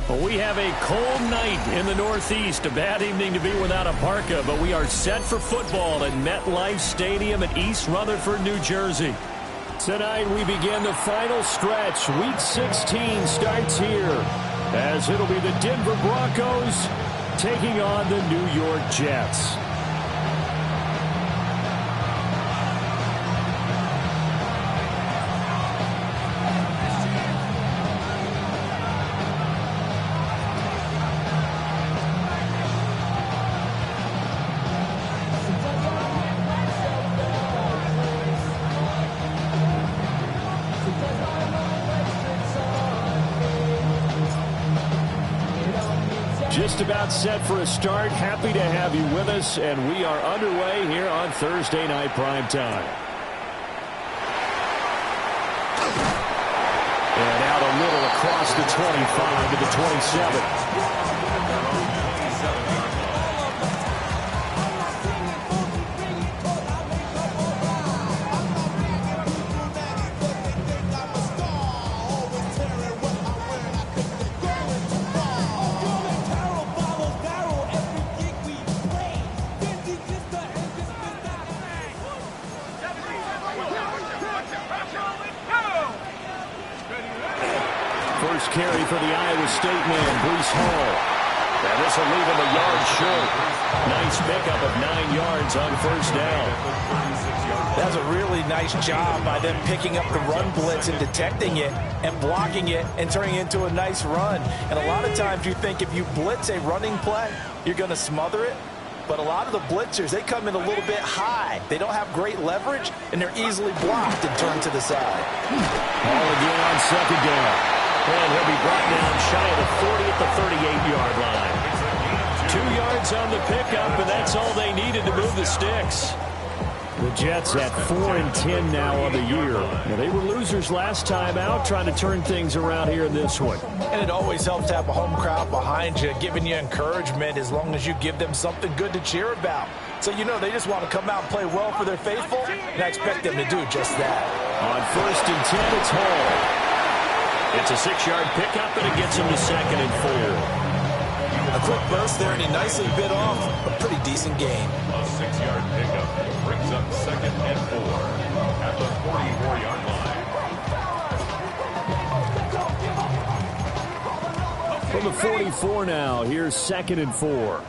Well, we have a cold night in the Northeast. A bad evening to be without a parka, but we are set for football at MetLife Stadium in East Rutherford, New Jersey. Tonight we begin the final stretch. Week 16 starts here as it'll be the Denver Broncos taking on the New York Jets. Just about set for a start. Happy to have you with us, and we are underway here on Thursday Night Primetime. And out a little across the 25 to the 27. First carry for the Iowa State man, Breece Hall. And this will leave him a yard short. Nice pickup of 9 yards on first down. That's a really nice job by them picking up the run blitz and detecting it and blocking it and turning it into a nice run. And a lot of times you think if you blitz a running play, you're going to smother it. But a lot of the blitzers, they come in a little bit high. They don't have great leverage, and they're easily blocked and turned to the side. Ball again on second down. And he'll be brought down shy of the 40 at the 38-yard line. 2 yards on the pickup, and that's all they needed to move the sticks. The Jets at 4-10 now on the year. Now, they were losers last time out, trying to turn things around here in this one. And it always helps to have a home crowd behind you, giving you encouragement as long as you give them something good to cheer about. So, you know, they just want to come out and play well for their faithful, and I expect them to do just that. On 1st and 10, it's Hall. It's a 6-yard pickup, and it gets him to 2nd and 4. A quick burst there, and he nicely bit off a pretty decent gain. A 6-yard pickup brings up 2nd and 4 at the 44-yard line. From the 44 now, here's 2nd and 4.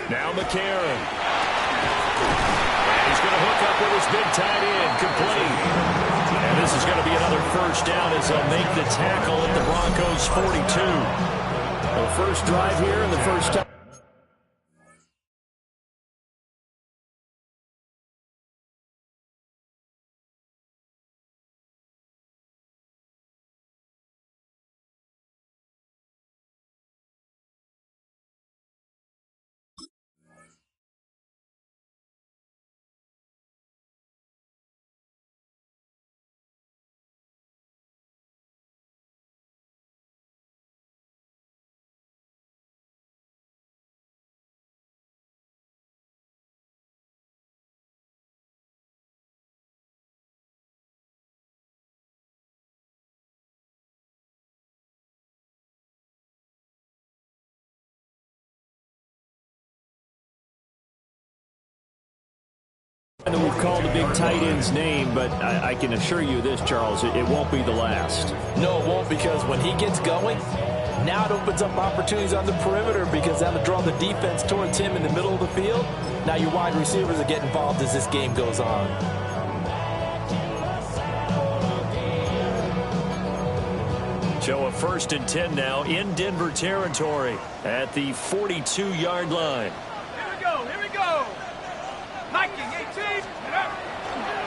Now McCarron. And he's going to hook up with his big tight end, complete. And this is going to be another first down as they'll make the tackle at the Broncos' 42. The first drive here and the first time. I know we've called the big tight end's name, but I can assure you this, Charles, it won't be the last. No, it won't, because when he gets going, now it opens up opportunities on the perimeter because that'll draw the defense towards him in the middle of the field. Now your wide receivers will get involved as this game goes on. So a 1st and 10 now in Denver territory at the 42-yard line. Here we go. Mikey, 18.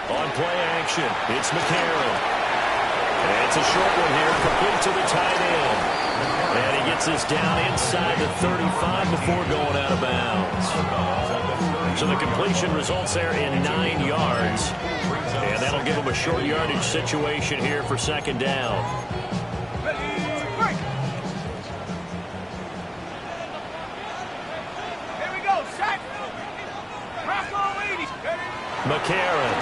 On play action, it's McCarron. And It's a short one here, complete to the tight end. And he gets this down inside the 35 before going out of bounds. So the completion results there in 9 yards. And that'll give him a short yardage situation here for second down. Here we go, set. McCarron.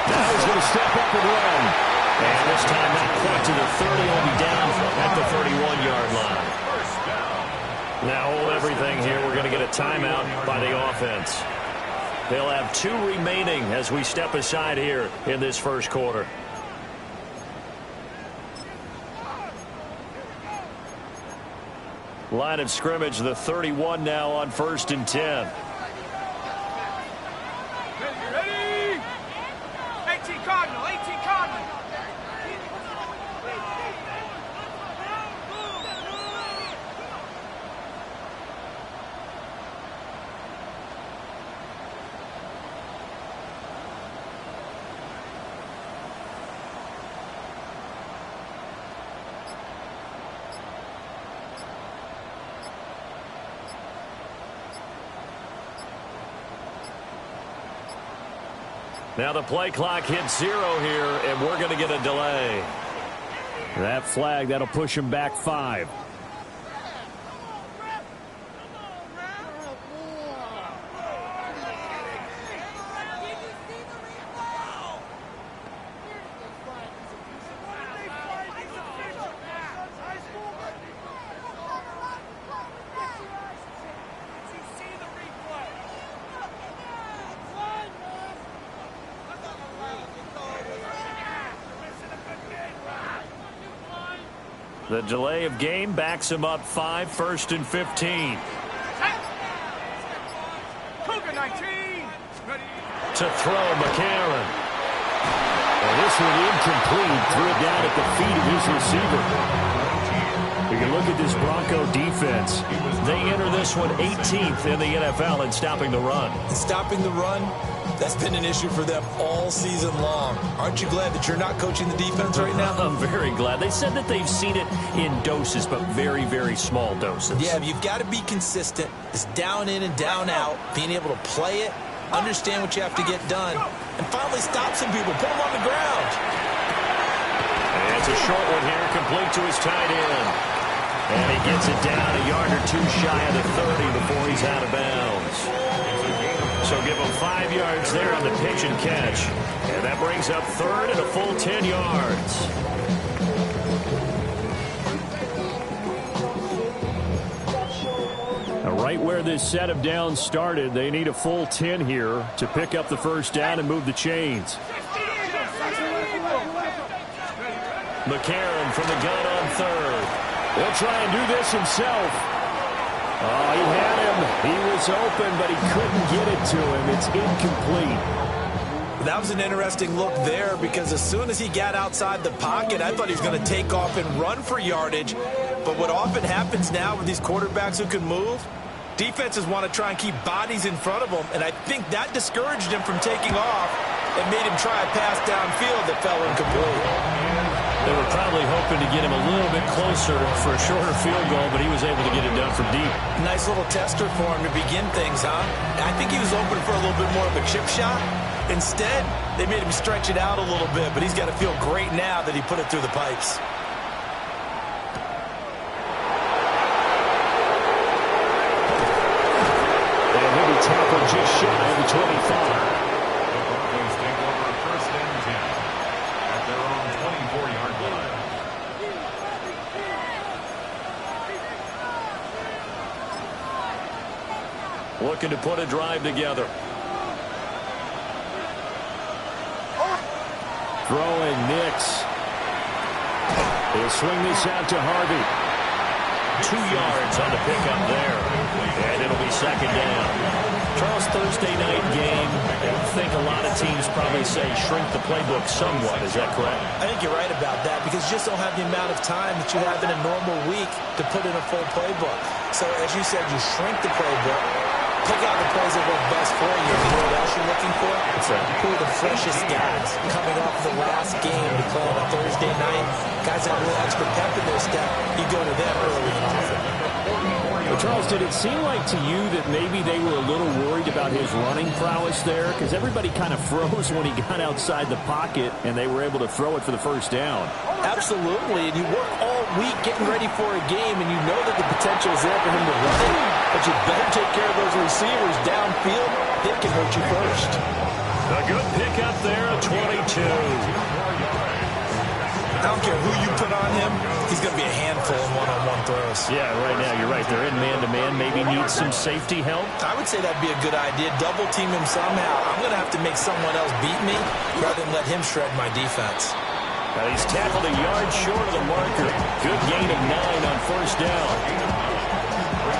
Now he's going to step up and run. And this time not quite to the 30. He'll be down at the 31-yard line. Now hold everything here. We're going to get a timeout by the offense. They'll have 2 remaining as we step aside here in this first quarter. Line of scrimmage, the 31 now on 1st and 10. Ready? 18 Cardinal, 18 Cardinal. Now the play clock hits 0 here, and we're going to get a delay. That flag, that'll push him back 5. The delay of game backs him up 5, 1st and 15. Cougar 19. Ready? To throw, McCarron. And this one incomplete. Threw it down at the feet of his receiver. You can look at this Bronco defense. They enter this one 18th in the NFL in stopping the run. Stopping the run, that's been an issue for them all season long. Aren't you glad that you're not coaching the defense right now? I'm very glad. They said that they've seen it in doses, but very, very small doses. Yeah, you've got to be consistent. It's down in and down out, being able to play it, understand what you have to get done, and finally stop some people, put them on the ground. And it's a short one here, complete to his tight end. And he gets it down a yard or 2 shy of the 30 before he's out of bounds. So give him 5 yards there on the pitch and catch. And that brings up 3rd and a full 10 yards. Now, right where this set of downs started, they need a full 10 here to pick up the first down and move the chains. McCarron from the gun on 3rd. He'll try and do this himself. Oh, he had him. He was open, but he couldn't get it to him. It's incomplete. That was an interesting look there because as soon as he got outside the pocket, I thought he was going to take off and run for yardage. But what often happens now with these quarterbacks who can move, defenses want to try and keep bodies in front of them, and I think that discouraged him from taking off and made him try a pass downfield that fell incomplete. They were probably hoping to get him a little bit closer for a shorter field goal, but he was able to get it done from deep. Nice little tester for him to begin things, huh? I think he was open for a little bit more of a chip shot. Instead, they made him stretch it out a little bit, but he's got to feel great now that he put it through the pipes. And he'll be tackled just shy of the 25. Looking to put a drive together. Throwing Nix. He'll swing this out to Harvey. 2 yards on the pickup there. And it'll be second down. Charles, Thursday night game. I think a lot of teams probably say shrink the playbook somewhat. Is that correct? I think you're right about that because you just don't have the amount of time that you have in a normal week to put in a full playbook. So as you said, you shrink the playbook. Pick out the plays that work best for you. You know what else you're looking for? What's that? Who are the freshest guys coming off the last game play on a Thursday night, guys have a little extra pep in their step. You go to them early and often. Well, Charles, did it seem like to you that maybe they were a little worried about his running prowess there? Because everybody kind of froze when he got outside the pocket, and they were able to throw it for the first down. Absolutely, and you work all week getting ready for a game, and you know that the potential is there for him to run it, but you better take care of those receivers downfield. They can hurt you first. A good pickup there at 22. I don't care who you put on him, he's going to be a handful in one-on-one throws. Yeah, right now, you're right. They're in man-to-man. Maybe need some safety help. I would say that'd be a good idea. Double team him somehow. I'm going to have to make someone else beat me rather than let him shred my defense. Now he's tackled a yard short of the marker. Good gain of 9 on first down.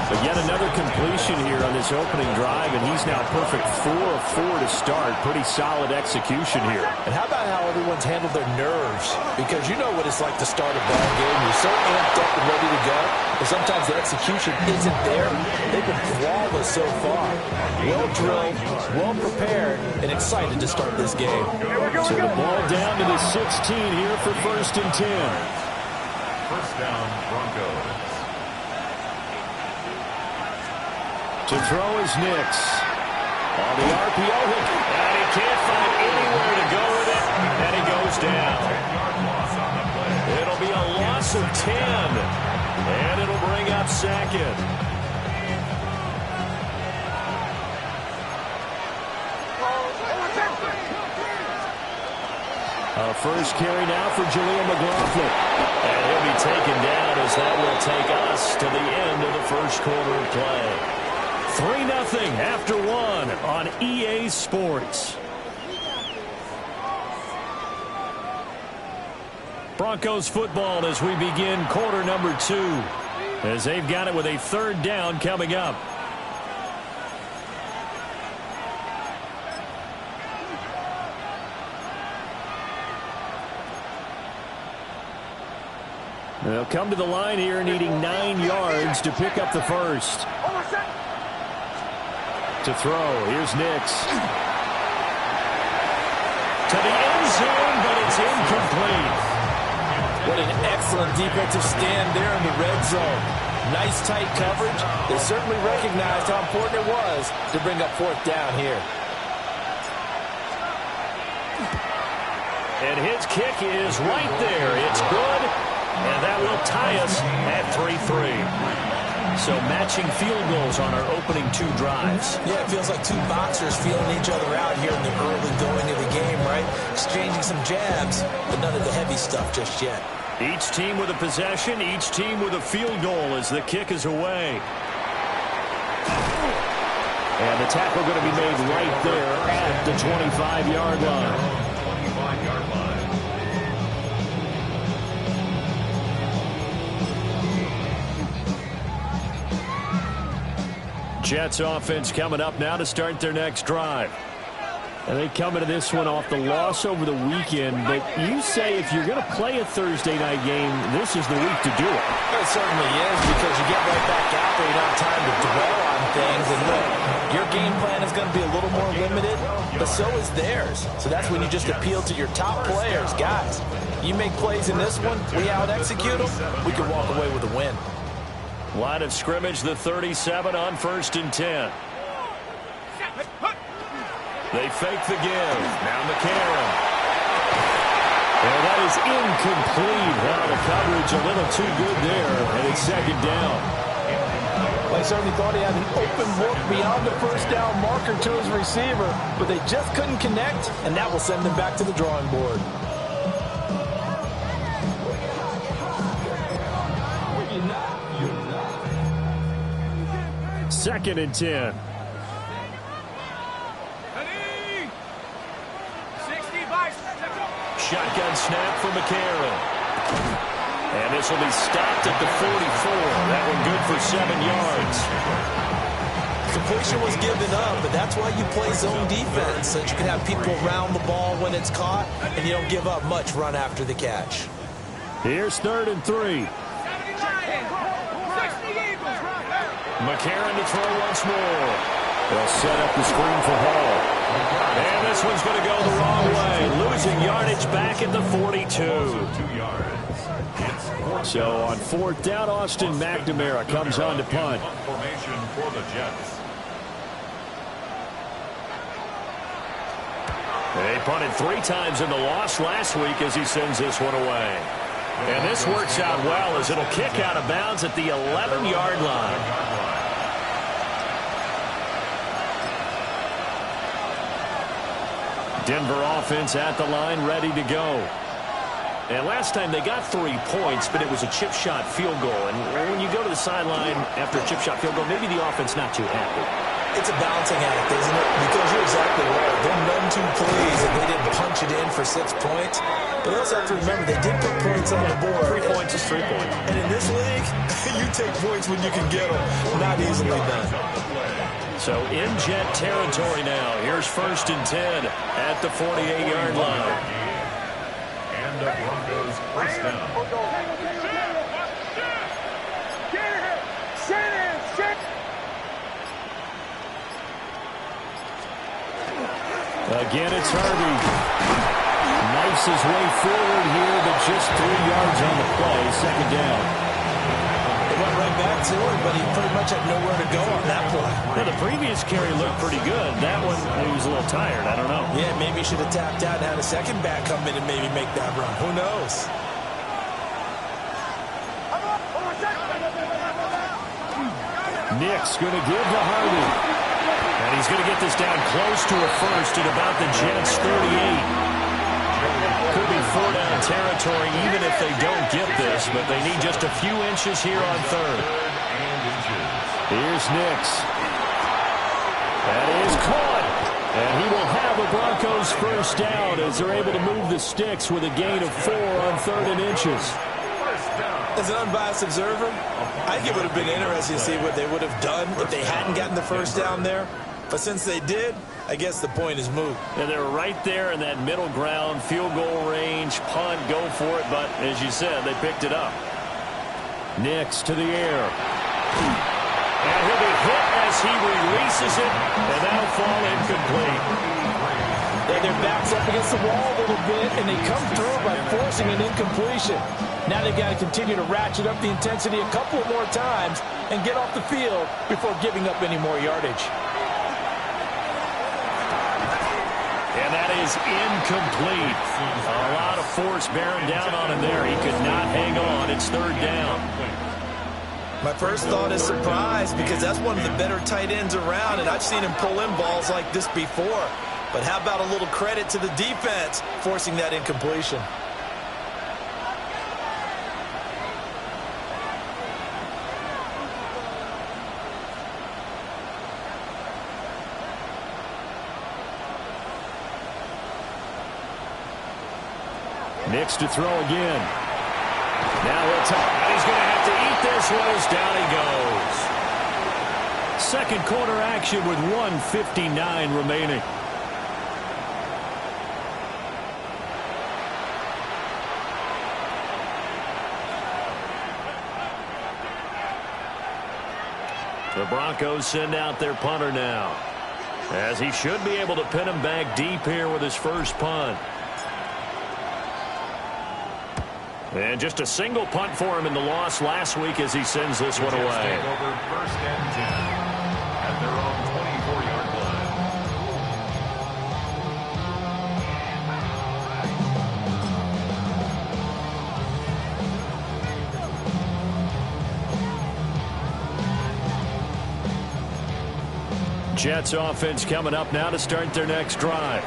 But yet another completion here on this opening drive, and he's now perfect 4 of 4 to start. Pretty solid execution here. And how about how everyone's handled their nerves? Because you know what it's like to start a ball game. You're so amped up and ready to go, but sometimes the execution isn't there. They've been flawless so far. Well drilled, well prepared, and excited to start this game. So the ball down to the 16 here for 1st and 10. First down, Broncos. To throw is Nix. On the RPO hook. And he can't find anywhere to go with it. And he goes down. It'll be a loss of 10. And it'll bring up 2nd. First carry now for Jaleel McLaughlin. And he'll be taken down as that will take us to the end of the first quarter of play. 3-0 after 1 on EA Sports. Broncos football as we begin quarter number 2. As they've got it with a 3rd down coming up. They'll come to the line here needing 9 yards to pick up the first. To throw, here's Nix. To the end zone, but it's incomplete. What an excellent defensive stand there in the red zone. Nice tight coverage. They certainly recognized how important it was to bring up 4th down here. And his kick is right there. It's good, and that will tie us at 3-3. So matching field goals on our opening 2 drives. Yeah, it feels like 2 boxers feeling each other out here in the early going of the game, right? Exchanging some jabs, but none of the heavy stuff just yet. Each team with a possession, each team with a field goal as the kick is away. And the tackle going to be made right there at the 25-yard line. 25-yard line. Jets offense coming up now to start their next drive. And they come into this one off the loss over the weekend. But you say if you're going to play a Thursday night game, this is the week to do it. It certainly is, because you get right back out there. You don't have time to dwell on things. And look, your game plan is going to be a little more limited, but so is theirs. So that's when you just appeal to your top players. Guys, you make plays in this one, we out-execute them, we can walk away with a win. Line of scrimmage, the 37 on 1st and 10. They fake the give. Now McCarron. And that is incomplete. Well, the coverage a little too good there, and it's 2nd down. They certainly thought he had an open look beyond the 1st down marker to his receiver, but they just couldn't connect, and that will send them back to the drawing board. 2nd and 10. Shotgun snap for McCarron. And this will be stopped at the 44. That one good for 7 yards. Completion was given up, but that's why you play zone defense, so that you can have people around the ball when it's caught, and you don't give up much run after the catch. Here's 3rd and 3. McCarron to throw once more. They'll set up the screen for Hall. And this one's going to go the wrong way. Losing yardage back at the 42. 2 yards. So on 4th down, Austin McNamara comes on to punt. Formation for the Jets. They punted 3 times in the loss last week as he sends this one away. And this works out well as it'll kick out of bounds at the 11-yard line. Denver offense at the line, ready to go. And last time they got 3 points, but it was a chip shot field goal. And when you go to the sideline after a chip shot field goal, maybe the offense not too happy. It's a balancing act, isn't it? Because you're exactly right. They're none too pleased that they didn't punch it in for 6 points. But you also have to remember they did put points on the board. 3 points is 3 points. And in this league, you take points when you can get them. Not easily done. So in Jet territory now. Here's 1st and 10 at the 48-yard line. And the Broncos first down. Again, it's Harvey. Knifes his way forward here, but just 3 yards on the play. 2nd down. They went right back to him, but he pretty much had nowhere to go on that play. Now, the previous carry looked pretty good. That one, he was a little tired. I don't know. Yeah, maybe he should have tapped out and had a second back come in and maybe make that run. Who knows? Nick's going to give to Harvey. And he's going to get this down close to a first at about the Jets' 38. Could be 4-down territory even if they don't get this, but they need just a few inches here on 3rd. Here's Nix. That is caught. And he will have a Broncos first down as they're able to move the sticks with a gain of 4 on 3rd and inches. As an unbiased observer, I think it would have been interesting to see what they would have done if they hadn't gotten the first down there. But since they did, I guess the point is moot. And they're right there in that middle ground, field goal range, punt, go for it. But as you said, they picked it up. Nix to the air. And he'll be hit as he releases it, and that'll fall incomplete. Yeah, their back's up against the wall a little bit, and they come through by forcing an incompletion. Now they've got to continue to ratchet up the intensity a couple more times and get off the field before giving up any more yardage. And that is incomplete. A lot of force bearing down on him there. He could not hang on. It's 3rd down. My first thought is surprise because that's one of the better tight ends around, and I've seen him pull in balls like this before. But how about a little credit to the defense forcing that incompletion? Nix to throw again. Now he's going to have to eat this one as down he goes. Second quarter action with 1:59 remaining. The Broncos send out their punter now, as he should be able to pin him back deep here with his first punt. And just a single punt for him in the loss last week as he sends this one away. Over 1st and 10 at their own 24-yard line. Jets offense coming up now to start their next drive.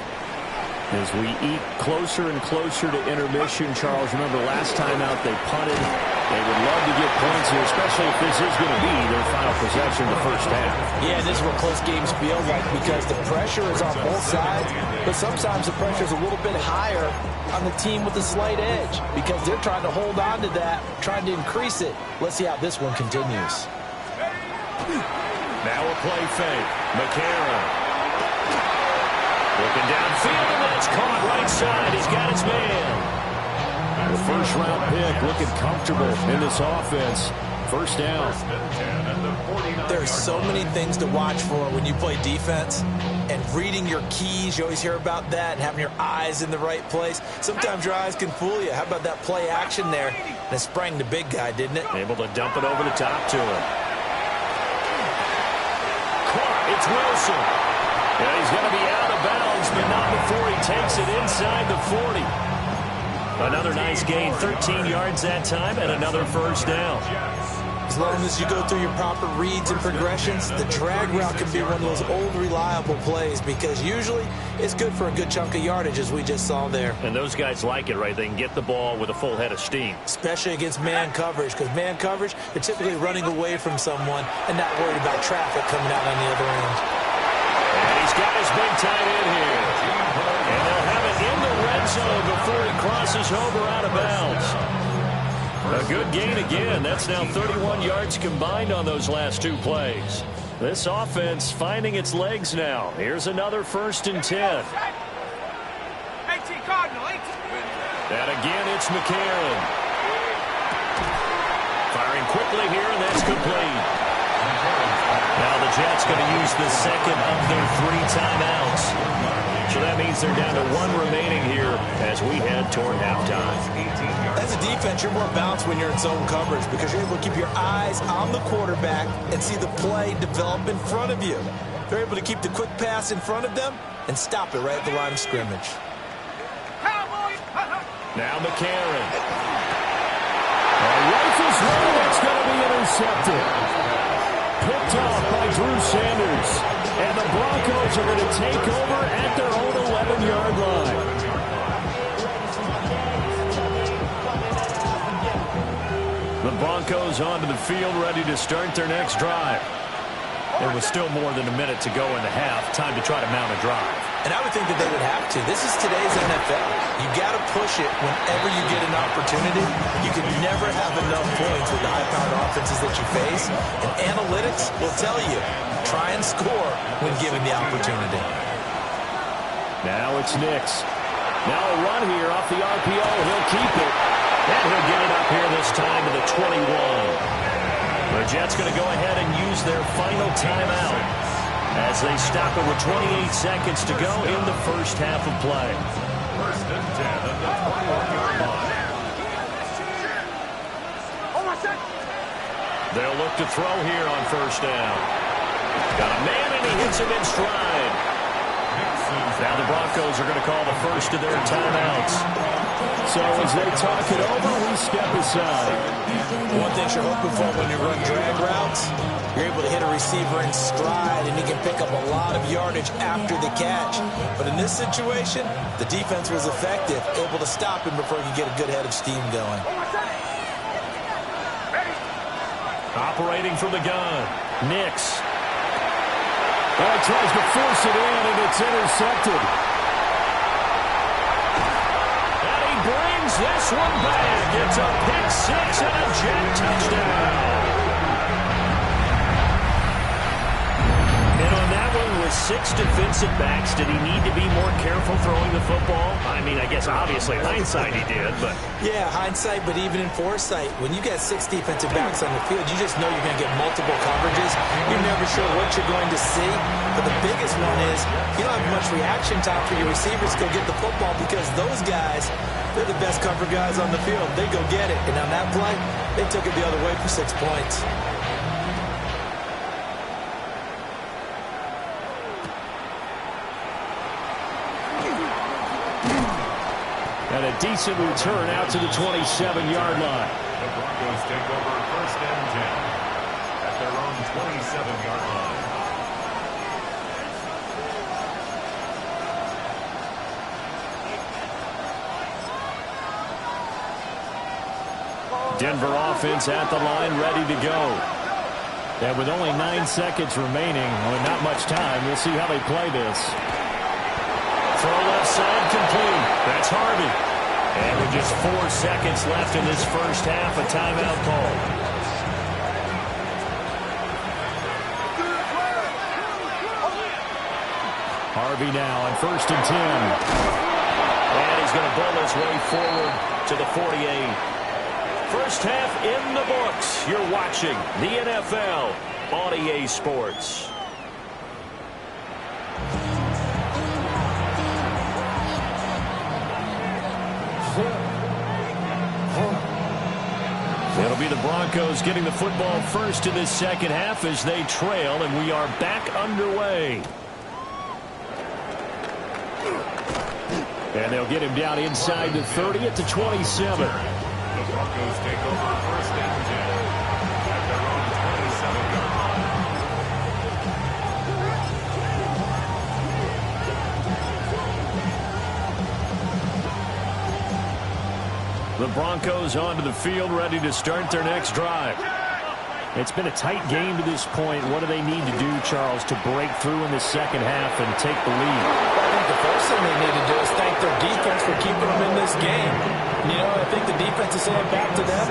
As we eat closer and closer to intermission, Charles, remember last time out they punted. They would love to get points here, especially if this is going to be their final possession the first half. Yeah, this is what close games feel like because the pressure is on both sides, but sometimes the pressure is a little bit higher on the team with a slight edge because they're trying to hold on to that, trying to increase it. Let's see how this one continues. Now a play fake. McCarron. Looking downfield, and that's caught right side. He's got his man. The first-round pick looking comfortable in this offense. First down. First and 10 at the 49-yard There's so many things to watch for when you play defense. And reading your keys, you always hear about that, and having your eyes in the right place. Sometimes your eyes can fool you. How about that play action there? And it sprang the big guy, didn't it? Able to dump it over the top to him. Caught. It's Wilson. Yeah, he's going to be out of bounds, but not before he takes it inside the 40. Another nice gain, 13 yards that time, and another first down. As long as you go through your proper reads and progressions, the drag route can be one of those old reliable plays because usually it's good for a good chunk of yardage, as we just saw there. And those guys like it, right? They can get the ball with a full head of steam. Especially against man coverage, because man coverage, they're typically running away from someone and not worried about traffic coming out on the other end. And he's got his big tight end here. And they'll have it in the red zone before he crosses over out of bounds. A good gain again. That's now 31 yards combined on those last two plays. This offense finding its legs now. Here's another first and 10. 18 Cardinal, 18. And again, it's McCarron. Firing quickly here, and that's complete. Now the Jets going to use the second of their 3 timeouts. So that means they're down to 1 remaining here as we head toward halftime. As a defense, you're more balanced when you're in zone coverage because you're able to keep your eyes on the quarterback and see the play develop in front of you. They're able to keep the quick pass in front of them and stop it right at the line of scrimmage. Now McCarron. Rifles one, that's going to be intercepted. Picked off by Drew Sanders. And the Broncos are going to take over at their own 11-yard line. The Broncos onto the field, ready to start their next drive. There was still more than a minute to go in the half. Time to try to mount a drive. And I would think that they would have to. This is today's NFL. You got to push it whenever you get an opportunity. You can never have enough points with the high-powered offenses that you face. And analytics will tell you, try and score when given the opportunity. Now it's Nix. Now a run here off the RPO. He'll keep it. And he'll get it up here this time to the 21. The Jets going to go ahead and use their final timeout as they stop it with 28 seconds to go in the first half of play. First and 10 at the 21-yard line. They'll look to throw here on first down. Got a man, and he hits him in stride. Now the Broncos are going to call the first of their timeouts. So as they talk it over, we step aside. One thing you're hoping for when you run drag routes, you're able to hit a receiver in stride, and he can pick up a lot of yardage after the catch. But in this situation, the defense was effective, able to stop him before he could get a good head of steam going. Operating from the gun, Nix. Oh, tries to force it in, and it's intercepted. And he brings this one back. It's a pick six and a Jet touchdown. And on that one, with 6 defensive backs, did he need to be more careful throwing the football? I mean, I guess obviously hindsight he did, but... Yeah, hindsight, but even in foresight, when you got 6 defensive backs on the field, you just know you're going to get multiple coverages. You're never sure what you're going to see. But the biggest one is you don't have much reaction time for your receivers to go get the football because those guys, they're the best cover guys on the field. They go get it. And on that play, they took it the other way for 6 points. And a decent return out to the 27-yard line. The Broncos take over first and 10 at their own 27-yard line. Denver offense at the line, ready to go. And with only 9 seconds remaining, well, not much time, we'll see how they play this. Throw left side complete. That's Harvey. And with just 4 seconds left in this first half, a timeout call. Harvey now on first and 10. And he's going to bowl his way forward to the 48. First half in the books. You're watching the NFL on EA Sports. It'll be the Broncos getting the football first in this second half as they trail, and we are back underway. And they'll get him down inside the 30 at the 27. The Broncos take over first and 10 at their own 27-yard line. The Broncos onto the field, ready to start their next drive. It's been a tight game to this point. What do they need to do, Charles, to break through in the second half and take the lead? I think the first thing they need to do is thank their defense for keeping them in this game. You know, I think the defense is saying back to them,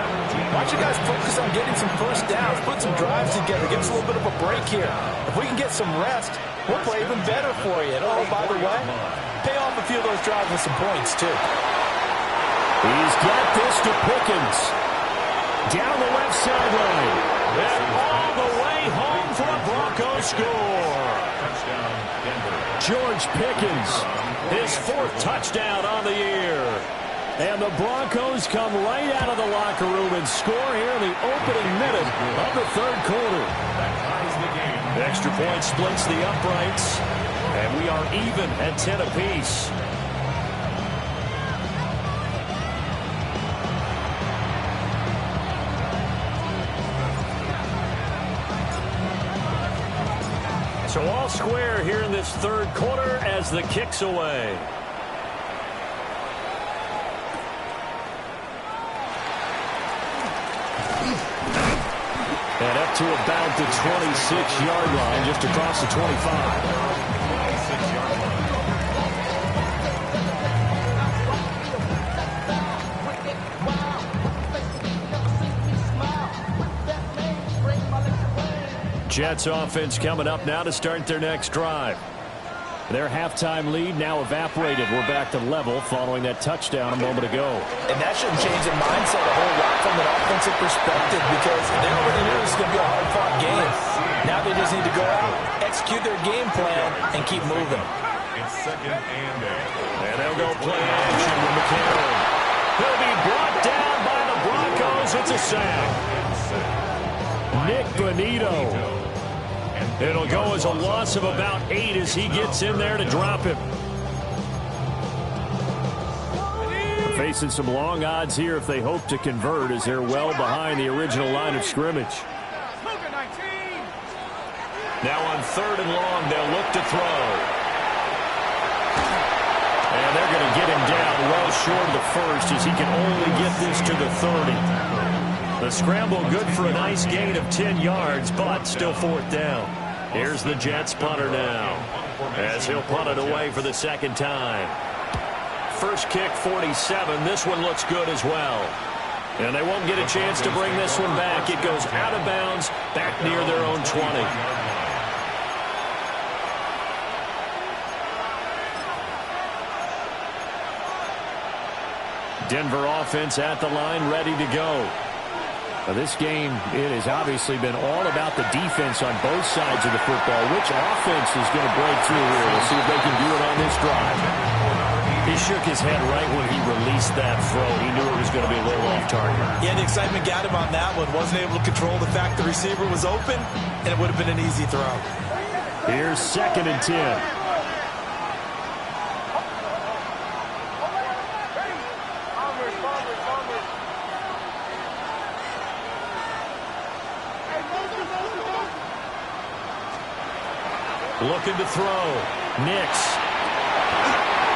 why don't you guys focus on getting some first downs, put some drives together, give us a little bit of a break here. If we can get some rest, we'll play even better for you. And oh, by the way, pay off a few of those drives with some points, too. He's got this to Pickens. Down the left sideline. And all the way home for a Broncos score. Touchdown, Denver. George Pickens, his fourth touchdown on the year. And the Broncos come right out of the locker room and score here in the opening minute of the third quarter. That ties the game. Extra point splits the uprights. And we are even at 10 apiece. So all square here in this third quarter as the kick's away. And up to about the 26-yard line, just across the 25. 26-yard line. Jets offense coming up now to start their next drive. Their halftime lead now evaporated. We're back to level following that touchdown a moment ago. And that shouldn't change their mindset a whole lot from an offensive perspective because they already knew this was going to be a hard-fought game. Now they just need to go out, execute their game plan, and keep moving. It's second and 8. And they'll go play action with McCarron. He'll be brought down by the Broncos. It's a sack. Nick Bonito. It'll go as a loss of about 8 as he gets in there to drop him. Facing some long odds here if they hope to convert as they're well behind the original line of scrimmage. Cougar 19. Now on third and long, they'll look to throw. And they're going to get him down well short of the first as he can only get this to the 30. The scramble good for a nice gain of 10 yards, but still fourth down. Here's the Jets punter now as he'll punt it away for the second time. First kick, 47. This one looks good as well. And they won't get a chance to bring this one back. It goes out of bounds back near their own 20. Denver offense at the line, ready to go. Now this game, it has obviously been all about the defense on both sides of the football. Which offense is going to break through here? We'll see if they can do it on this drive. He shook his head right when he released that throw. He knew it was going to be a little off target. Yeah, the excitement got him on that one. Wasn't able to control the fact the receiver was open, and it would have been an easy throw. Here's second and 10. Looking to throw. Nix.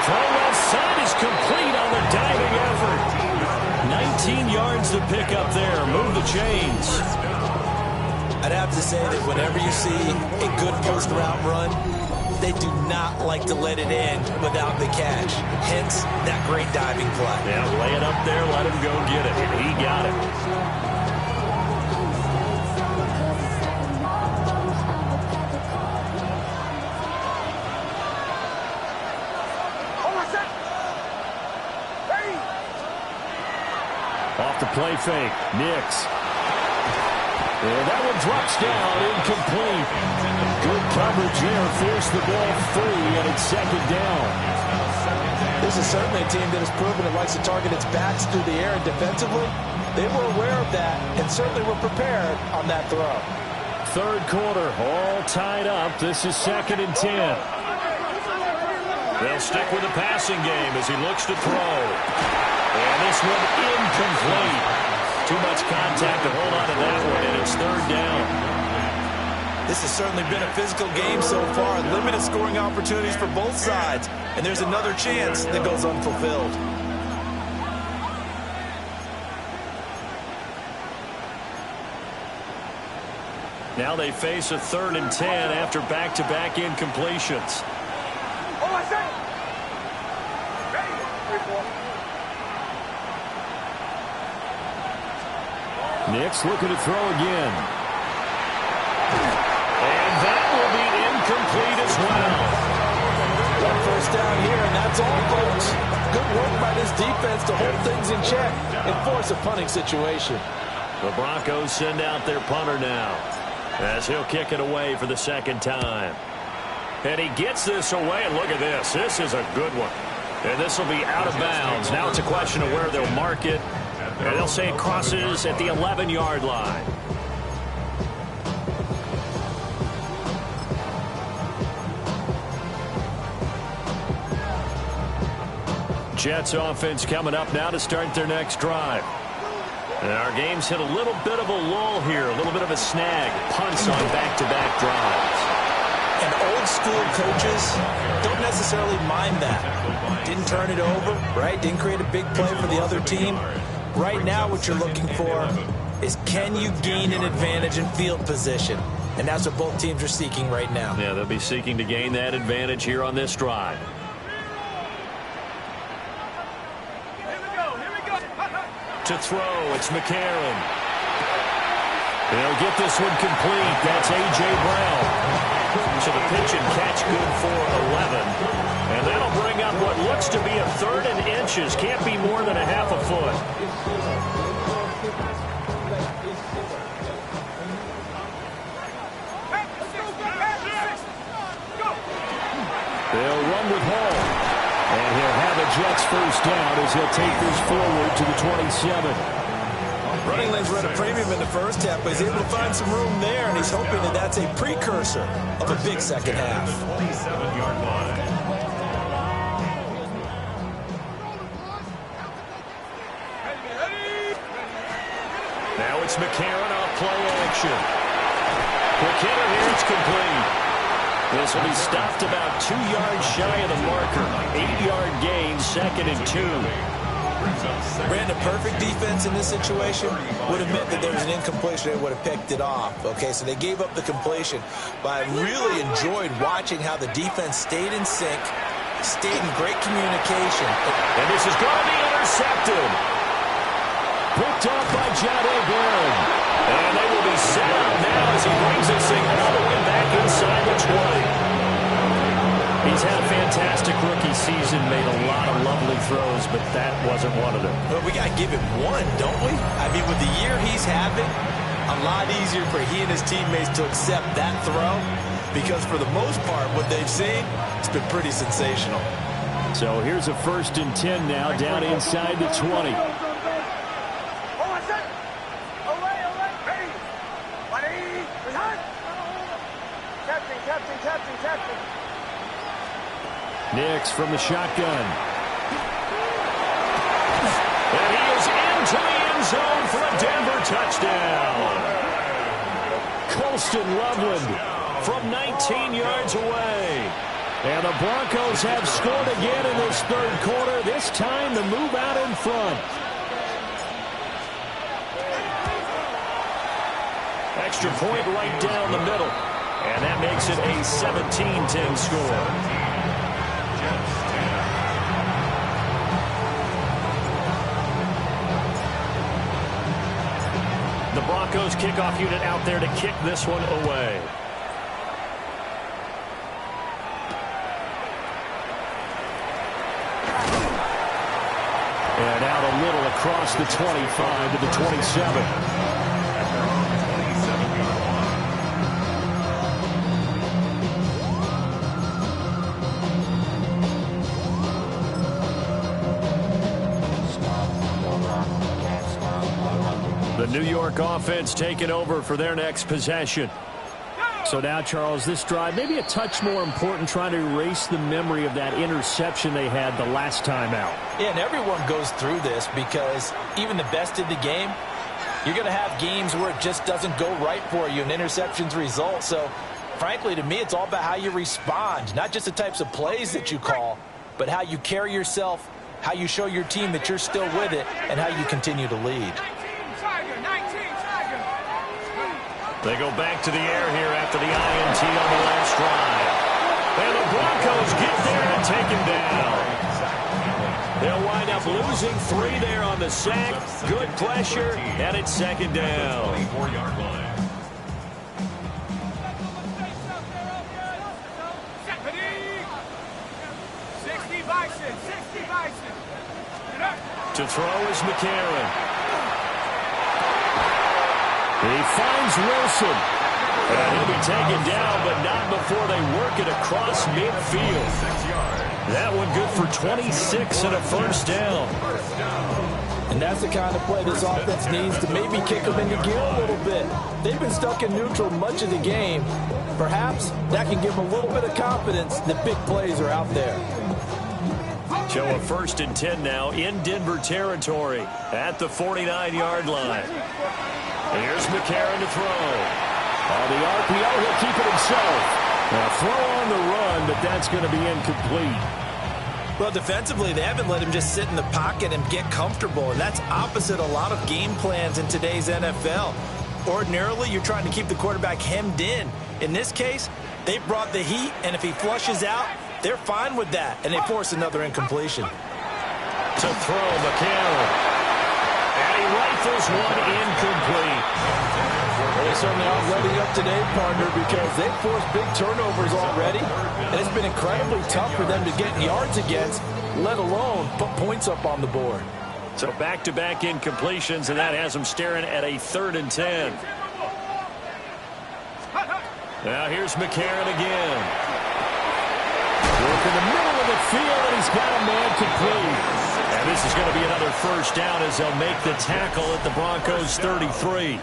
Throw left side is complete on the diving effort. 19 yards to pick up there. Move the chains. I'd have to say that whenever you see a good post route run, they do not like to let it in without the catch. Hence, that great diving play. Yeah, lay it up there, let him go get it. And he got it. Off the play fake. Nix. And that one drops down, incomplete. Good coverage there, forced the ball free, and it's second down. This is certainly a team that has proven it likes to target its backs through the air and defensively. They were aware of that and certainly were prepared on that throw. Third quarter, all tied up. This is 2nd and 10. They'll stick with the passing game as he looks to throw. And this one incomplete. Too much contact to hold on to that one, and it's 3rd down. This has certainly been a physical game so far. Limited scoring opportunities for both sides. And there's another chance that goes unfulfilled. Now they face a 3rd and 10 after back-to-back incompletions. Oh, I said. Ready? 3-4. Nix looking to throw again. And that will be incomplete as well. One first down here, and that's all, folks. Good work by this defense to hold things in check and force a punting situation. The Broncos send out their punter now, as he'll kick it away for the 2nd time. And he gets this away, and look at this. This is a good one. And this will be out of bounds. Now it's a question of where they'll mark it. And they'll say it crosses at the 11-yard line. Jets offense coming up now to start their next drive. And our game's hit a little bit of a lull here, a little bit of a snag. Punts on back-to-back drives. And old school coaches don't necessarily mind that. Didn't turn it over, right? Didn't create a big play for the other team. Right now what you're looking for is, can you gain an advantage in field position? And that's what both teams are seeking right now. Yeah, they'll be seeking to gain that advantage here on this drive. To throw, it's McCarron. They'll get this one complete. That's A.J. Brown. So the pitch and catch good for 11. And that'll bring up what looks to be a 3rd and inches. Can't be more than a half a foot. They'll run with Hall. And he'll have a Jets first down as he'll take this forward to the 27. Running lanes were at a premium in the first half, but he's able to find some room there, and he's hoping that that's a precursor of a big second half. 27-yard line. Now it's McCarron off play action. McKinnon here, it's complete. This will be stopped about 2 yards shy of the marker. 8-yard gain, 2nd and 2. Brandon, perfect defense in this situation would have meant that there was an incompletion. They would have picked it off. Okay, so they gave up the completion. But I really enjoyed watching how the defense stayed in sync, stayed in great communication. And this is going to be intercepted. Picked off by John Barron. And they will be set up now as he brings this thing all the way back inside the 20. He's had a fantastic rookie season, made a lot of lovely throws, but that wasn't one of them. Well, we got to give him one, don't we? I mean, with the year he's having, a lot easier for he and his teammates to accept that throw, because for the most part, what they've seen, it's been pretty sensational. So here's a 1st and 10 now, down inside the 20. Nix from the shotgun. And he is into the end zone for a Denver touchdown. Colston Loveland from 19 yards away. And the Broncos have scored again in this 3rd quarter. This time to move out in front. Extra point right down the middle. And that makes it a 17-10 score. The Broncos kickoff unit out there to kick this one away. And now to little across the 25 to the 27. At their own 27-yard line. The New York offense taking over for their next possession. So now, Charles, this drive maybe a touch more important, trying to erase the memory of that interception they had the last time out. Yeah, and everyone goes through this because even the best in the game, you're going to have games where it just doesn't go right for you and interceptions result. So, frankly, to me, it's all about how you respond, not just the types of plays that you call, but how you carry yourself, how you show your team that you're still with it, and how you continue to lead. They go back to the air here after the INT on the last drive. And the Broncos get there and take him down. They'll wind up losing 3 there on the sack. Good pressure, and it's second down. 24-yard line. To throw is McCarron. He finds Wilson. And he'll be taken down, but not before they work it across midfield. 6 yards. That one good for 26 and a first down. And that's the kind of play this offense needs to maybe kick them into gear a little bit. They've been stuck in neutral much of the game. Perhaps that can give them a little bit of confidence that big plays are out there. So a 1st and 10 now in Denver territory at the 49-yard line. Here's McCarron to throw. On the RPO, he'll keep it himself. Now throw on the run, but that's going to be incomplete. Well, defensively, they haven't let him just sit in the pocket and get comfortable, and that's opposite a lot of game plans in today's NFL. Ordinarily, you're trying to keep the quarterback hemmed in. In this case, they brought the heat, and if he flushes out, they're fine with that, and they force another incompletion. To throw, McCarron. And he rifles one incomplete. Well, they certainly aren't letting up today, partner, because they've forced big turnovers already, and it's been incredibly tough for them to get yards against, let alone put points up on the board. So back-to-back incompletions, and that has them staring at a 3rd and 10. Now here's McCarron again. Work in the middle of the field, and he's got a man complete. And this is going to be another first down as they'll make the tackle at the Broncos 33.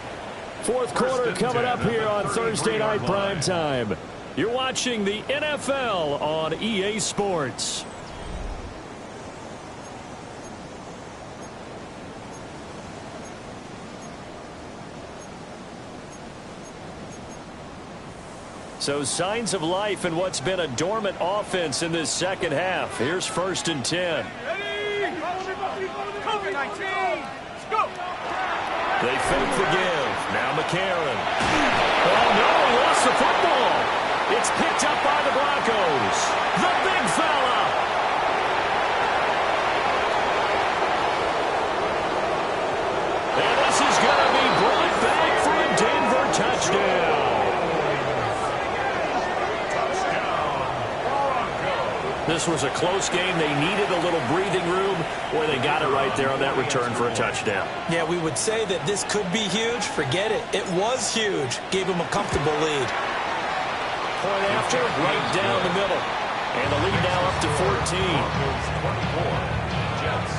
4th quarter coming up here on Thursday Night Primetime. You're watching the NFL on EA Sports. So signs of life in what's been a dormant offense in this second half. Here's 1st and 10. They fake the give. Now McCarron. Oh, no, he lost the football. It's picked up by the Broncos. The big fella. And this is going to be brought back for a Denver touchdown. This was a close game. They needed a little breathing room, or they got it right there on that return for a touchdown. Yeah, we would say that this could be huge. Forget it. It was huge. Gave them a comfortable lead. Point after, right down the middle. And the lead now up to 14. 24, Jets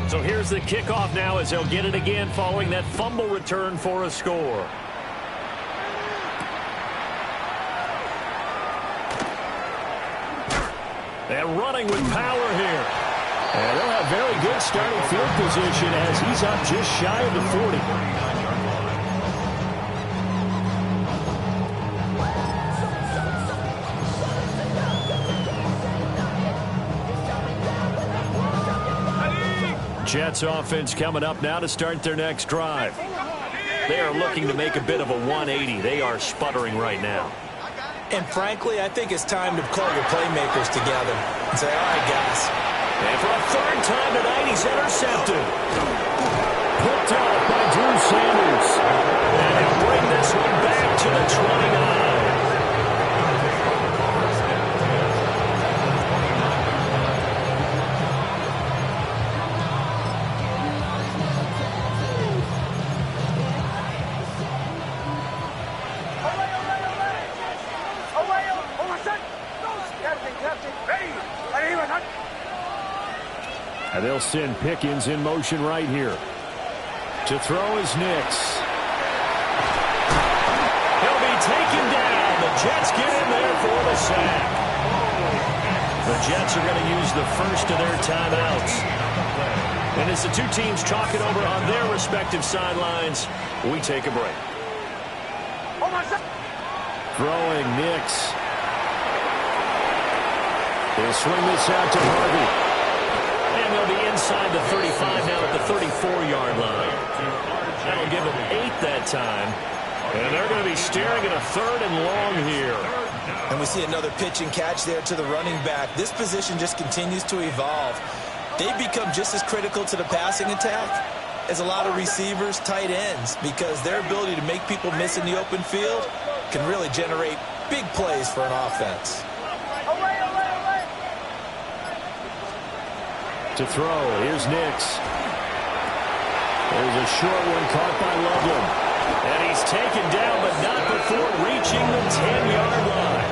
10. So here's the kickoff now as they'll get it again following that fumble return for a score. And running with power here. And they'll have very good starting field position as he's up just shy of the 40. Jets offense coming up now to start their next drive. They are looking to make a bit of a 180. They are sputtering right now. And frankly, I think it's time to call your playmakers together and say, all right, guys. And for a 3rd time tonight, he's intercepted. Picked off by Drew Sanders. And he'll bring this one back to the 29. And they'll send Pickens in motion right here. To throw is Nix. He'll be taken down. The Jets get in there for the sack. The Jets are going to use the first of their timeouts. And as the two teams talk it over on their respective sidelines, we take a break. Throwing Nix. They'll swing this out to Harvey. And they'll be inside the 35 now at the 34-yard line. That'll give them 8 that time. And they're going to be staring at a 3rd and long here. And we see another pitch and catch there to the running back. This position just continues to evolve. They become just as critical to the passing attack as a lot of receivers, tight ends, because their ability to make people miss in the open field can really generate big plays for an offense. To throw, here's Nix. There's a short one caught by Loveland. And he's taken down, but not before reaching the 10-yard line.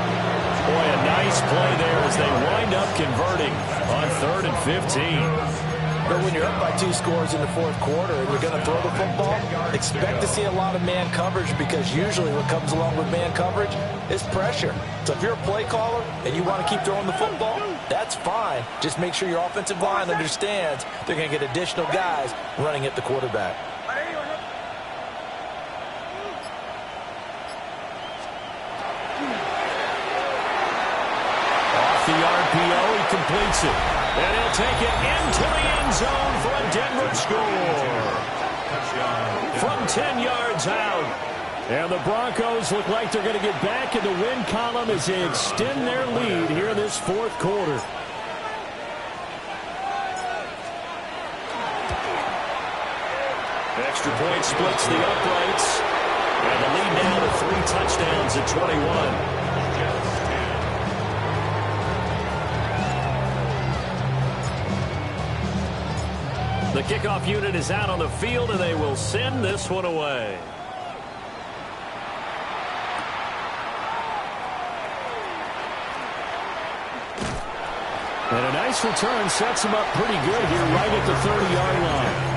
Boy, a nice play there as they wind up converting on 3rd and 15. But when you're up by 2 scores in the 4th quarter and you're going to throw the football, expect to see a lot of man coverage, because usually what comes along with man coverage is pressure. So if you're a play caller and you want to keep throwing the football, that's fine. Just make sure your offensive line understands they're going to get additional guys running at the quarterback. Off the RPO, he completes it. And he'll take it into the end zone for a Denver score. From 10 yards out. And the Broncos look like they're going to get back in the win column as they extend their lead here in this 4th quarter. Extra point splits the uprights. And the lead now to 3 touchdowns at 21. The kickoff unit is out on the field, and they will send this one away. And a nice return sets them up pretty good here right at the 30-yard line.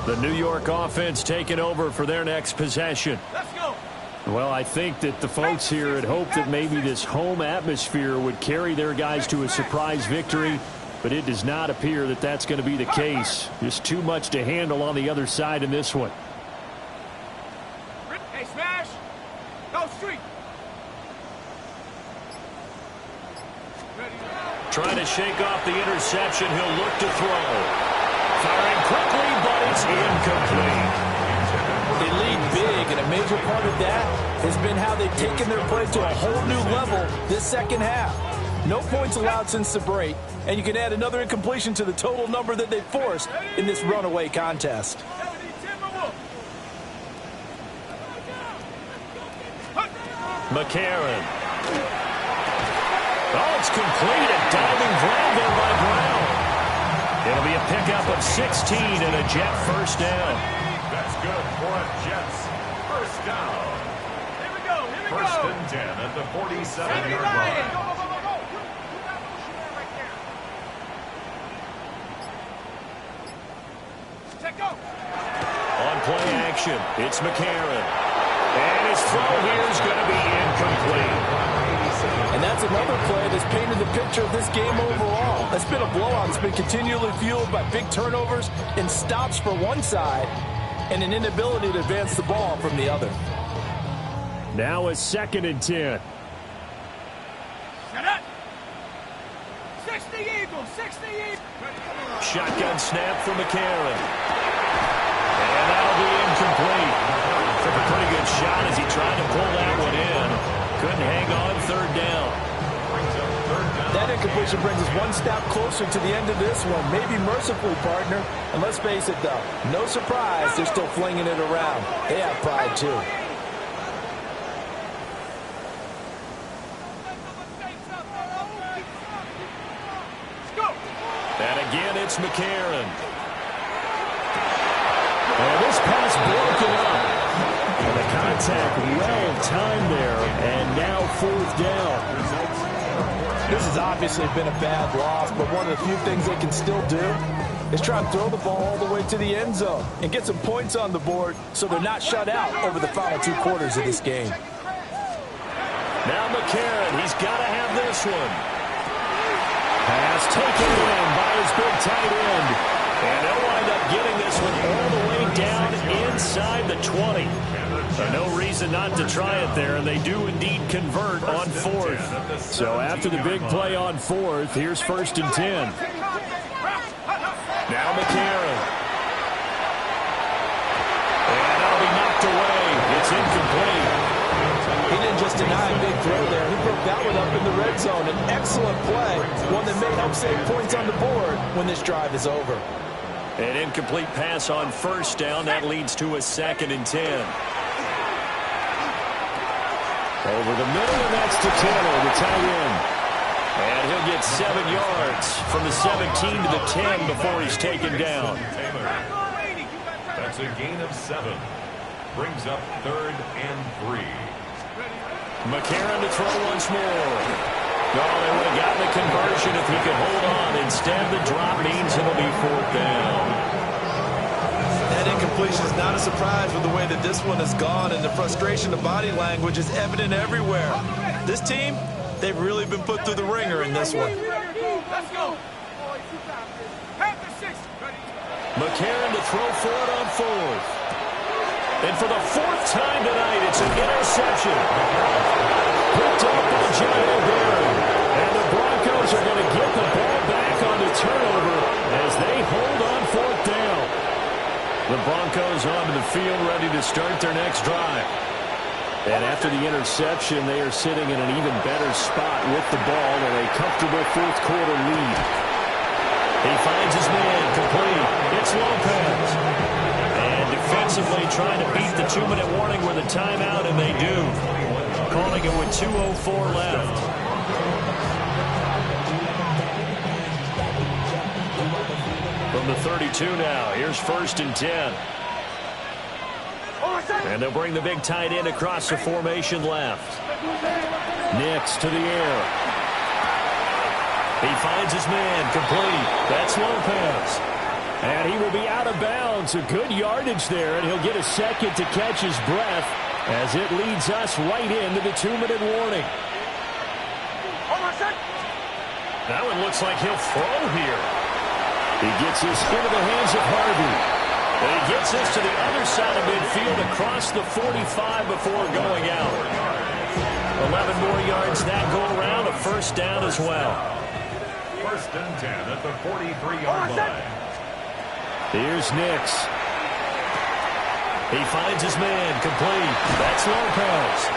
The New York offense taking over for their next possession. Let's go. Well, I think that the folks here had hoped that maybe this home atmosphere would carry their guys to a surprise victory, but it does not appear that that's going to be the case. Just too much to handle on the other side in this one. Hey, smash. Go street. Trying to shake off the interception. He'll look to throw. Firing quickly, but it's incomplete. They lead big, and a major part of that has been how they've taken their play to a whole new level this second half. No points allowed since the break, and you can add another incompletion to the total number that they forced in this runaway contest. McCarron. Oh, it's complete. A diving grab there by Brown. It'll be a pickup of 16 and a Jet first down. That's good for a Jets first down. Here we go. Here we go. First and 10 at the 47-yard line. Go, go, go, go, go. Check go. On play action, it's McCarron. And his throw here is going to be incomplete. And that's another play that's painted the picture of this game overall. It's been a blowout. It's been continually fueled by big turnovers and stops for one side and an inability to advance the ball from the other. Now a 2nd and 10. Shut up. 60 Eagles, 60 Eagles. Shotgun snap for McCarron. And that'll be incomplete. Took a pretty good shot as he tried to pull that one in. Couldn't hang on 3rd down. That incompletion brings us one step closer to the end of this one. Maybe mercifully, partner. And let's face it, though, no surprise they're still flinging it around. They have pride, too. And again, it's McCarron. And this pass broken up. And the contact well-timed there, and now 4th down. This has obviously been a bad loss, but one of the few things they can still do is try and throw the ball all the way to the end zone and get some points on the board so they're not shut out over the final 2 quarters of this game. Now McCarron, he's got to have this one. Pass taken in by his big tight end. And they'll wind up getting this one all the way down inside the 20. No reason not to try it there, and they do indeed convert on 4th. So after the big play on 4th, here's 1st and 10. Now McCarron. And that'll be knocked away. It's incomplete. He didn't just deny a big throw there. He broke that one up in the red zone. An excellent play, one that may help save points on the board when this drive is over. An incomplete pass on 1st down. That leads to a 2nd and 10. Over the middle, and that's to Taylor, the tight end. And he'll get 7 yards from the 17 to the 10 before he's taken down. That's a gain of 7. Brings up 3rd and 3. McCarron to throw once more. No, they would have gotten the conversion if he could hold on. Instead, the drop means it'll be 4th down. That incompletion is not a surprise with the way that this one has gone, and the frustration of body language is evident everywhere. This team, they've really been put through the ringer in this one. Let's go. McCarron to throw for it on 4th. And for the 4th time tonight, it's an interception. Picked up by Jairo Barron. And the Broncos are going to get the ball back on the turnover as they hold on 4th down. The Broncos onto the field ready to start their next drive. And after the interception, they are sitting in an even better spot with the ball in a comfortable 4th quarter lead. He finds his man complete. It's Lopez. And defensively trying to beat the 2-minute warning with a timeout, and they do. Calling it with 2:04 left. From the 32 now, here's 1st and 10. And they'll bring the big tight end across the formation left. Nix to the air. He finds his man complete. That's Lopez. And he will be out of bounds. A good yardage there, and he'll get a second to catch his breath as it leads us right into the 2-minute warning. That one looks like he'll throw here. He gets this into the hands of Harvey. And he gets this to the other side of midfield across the 45 before going out. 11 more yards that go around, a 1st down as well. 1st and 10 at the 43-yard line. Here's Nix. He finds his man complete. That's Lopez.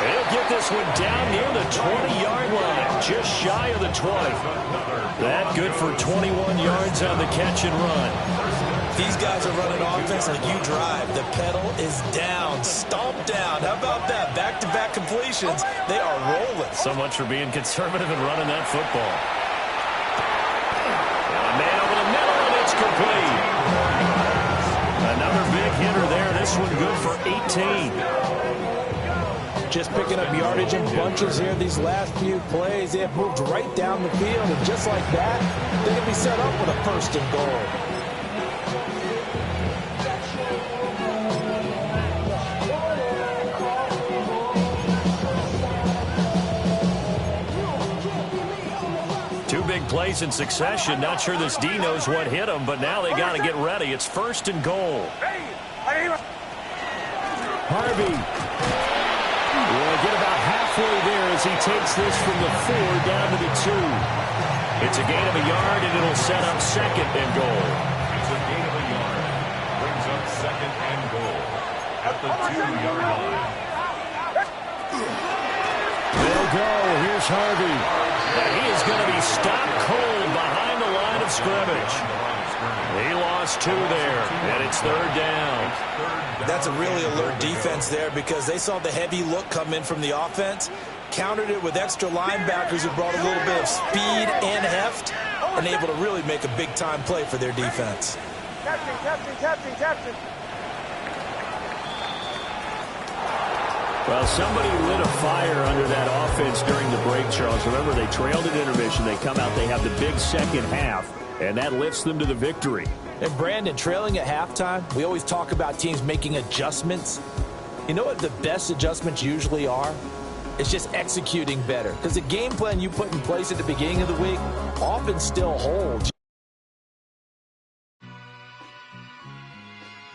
He'll get this one down near the 20-yard line, just shy of the 20. That good for 21 yards on the catch and run. These guys are running offense like you drive. The pedal is down, stomped down. How about that? Back-to-back completions. They are rolling. So much for being conservative and running that football. And a man over the middle, and it's complete. Another big hitter there. This one good for 18. Just picking up yardage in bunches here these last few plays. They have moved right down the field, and just like that, they can be set up with a 1st and goal. Big plays in succession. Not sure this D knows what hit him, but now they got to get ready. It's 1st and goal. Harvey will get about halfway there as he takes this from the 4 down to the 2. It's a gain of a yard, and it'll set up 2nd and goal. It's a gain of a yard. Brings up 2nd and goal at the 2-yard line. They'll go. Here's Harvey. And he is going to be stopped cold behind the line of scrimmage. He lost 2 there, and it's 3rd down. That's a really alert defense there because they saw the heavy look come in from the offense, countered it with extra linebackers who brought a little bit of speed and heft, and able to really make a big-time play for their defense. Captain. Well, somebody lit a fire under that offense during the break, Charles. Remember, they trailed at intermission. They come out, they have the big second half, and that lifts them to the victory. And Brandon, trailing at halftime, we always talk about teams making adjustments. You know what the best adjustments usually are? It's just executing better. Because the game plan you put in place at the beginning of the week often still holds.